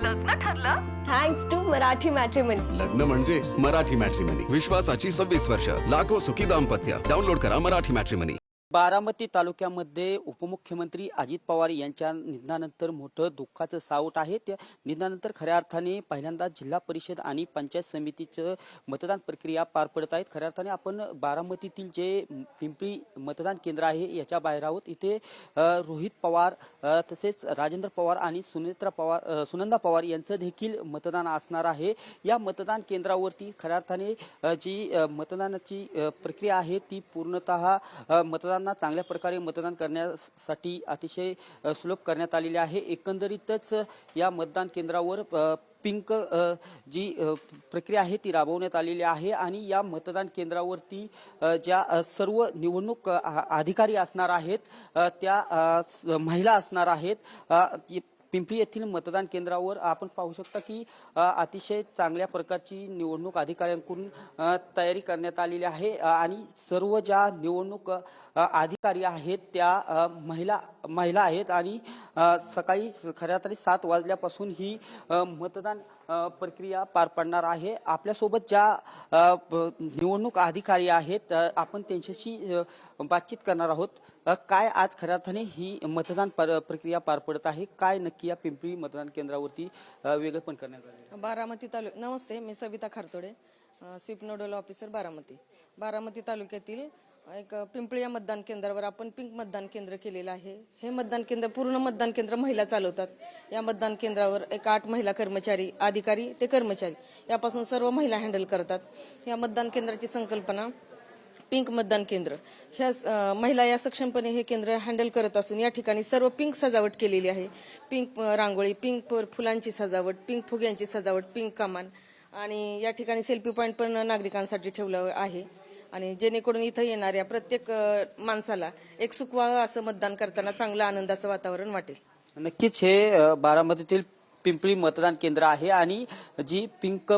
लग्न ठरलं? Thanks to Marathi matrimony. लग्न म्हणजे मराठी मॅट्रिमनी. विश्वासाची 26 वर्ष. लाखो सुखी दाम्पत्य. डाउनलोड करा मराठी मॅट्रिमनी. बारामती तालुक्यामध्ये उपमुख्यमंत्री अजित पवार यांच्या निधनानंतर मोठं दुःखाचं सावट आहे. त्या निधनानंतर खऱ्या अर्थाने पहिल्यांदा जिल्हा परिषद आणि पंचायत समितीचं मतदान प्रक्रिया पार पडत आहेत. खऱ्या अर्थाने आपण बारामतीतील जे पिंपरी मतदान केंद्र आहे याच्या बाहेर आहोत. इथे रोहित पवार तसेच राजेंद्र पवार आणि सुनंदा पवार यांचं देखील मतदान असणार आहे. या मतदान केंद्रावरती खऱ्या अर्थाने जी मतदानाची प्रक्रिया आहे ती पूर्णतः मतदारांना चांगल्या प्रकारे मतदान करण्यासाठी अतिशय सुलभ करण्यात आलेले आहे. एकंदरीतच या मतदान केंद्रावर पिंक जी प्रक्रिया आहे ती राबवण्यात आलेली आहे आणि या मतदान केंद्रावरती ज्या सर्व निवडणूक अधिकारी असणार आहेत त्या महिला असणार आहेत. पिंपरी येथील मतदान केंद्रावर आपण पाहू शकता की अतिशय चांगल्या प्रकारची निवडणूक अधिकाऱ्यांकडून तयारी करण्यात आलेली आहे आणि सर्व ज्या निवडणूक अधिकारी आहेत त्या महिला आहेत आणि सकाळी खऱ्या अर्थाने 7 वाजल्यापासून ही मतदान प्रक्रिया पार पडणार आहे. आपल्यासोबत ज्या निवडणूक अधिकारी आहेत आपण त्यांच्याशी बातचीत करणार आहोत. काय आज खऱ्या अर्थाने ही मतदान प्रक्रिया पार पडत आहे, काय नक्की या पिंपरी मतदान केंद्रावरती वेगळेपण करण्यात आले? बारामती तालुका. नमस्ते, मी Savita Khartode, sweep nodal officer Baramati तालुक्यातील एक पिंपळी या मतदान केंद्रावर आपण पिंक मतदान केंद्र केलेलं आहे. हे मतदान केंद्र पूर्ण मतदान केंद्र महिला चालवतात. या मतदान केंद्रावर एक 8 महिला कर्मचारी, अधिकारी ते कर्मचारी यापासून सर्व महिला हँडल करतात. या मतदान केंद्राची संकल्पना पिंक मतदान केंद्र. ह्या महिला या सक्षमपणे हे केंद्र हँडल करत असून या ठिकाणी सर्व पिंक सजावट केलेली आहे. पिंक रांगोळी, पिंक फुलांची सजावट, पिंक फुग्यांची सजावट, पिंक कमान आणि या ठिकाणी सेल्फी पॉईंट पण नागरिकांसाठी ठेवलं आहे आणि जेणेकरून इथं येणाऱ्या प्रत्येक माणसाला एक सुखवावं असं मतदान करताना चांगलं आनंदाचं वातावरण वाटेल. नक्कीच हे बारामतीतील पिंपरी मतदान केंद्र आहे आणि जी पिंक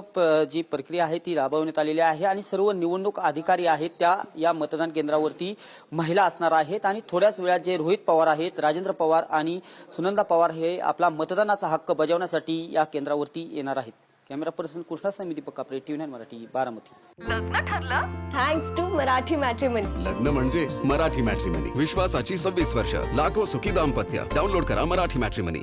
जी प्रक्रिया आहे ती राबवण्यात आलेली आहे आणि सर्व निवडणूक अधिकारी आहेत त्या या मतदान केंद्रावरती महिला असणार आहेत आणि थोड्याच वेळात जे रोहित पवार आहेत, राजेंद्र पवार आणि सुनंदा पवार हे आपला मतदानाचा हक्क बजावण्यासाठी या केंद्रावरती येणार आहेत. कॅमेरा पर्सन कृष्णा समिती दीपक कापरे, TV9 मराठी, बारामती. लग्न ठरलं? Thanks to Marathi matrimony. लग्न म्हणजे मराठी मॅट्रिमनी. विश्वासाची 26 वर्ष. लाखो सुखी दाम्पत्य. डाउनलोड करा मराठी मॅट्रिमनी.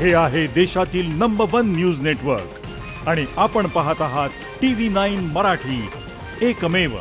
हे आहे देशातील नंबर 1 न्यूज नेटवर्क आणि आपण पाहत आहात TV9 मराठी, एकमेव.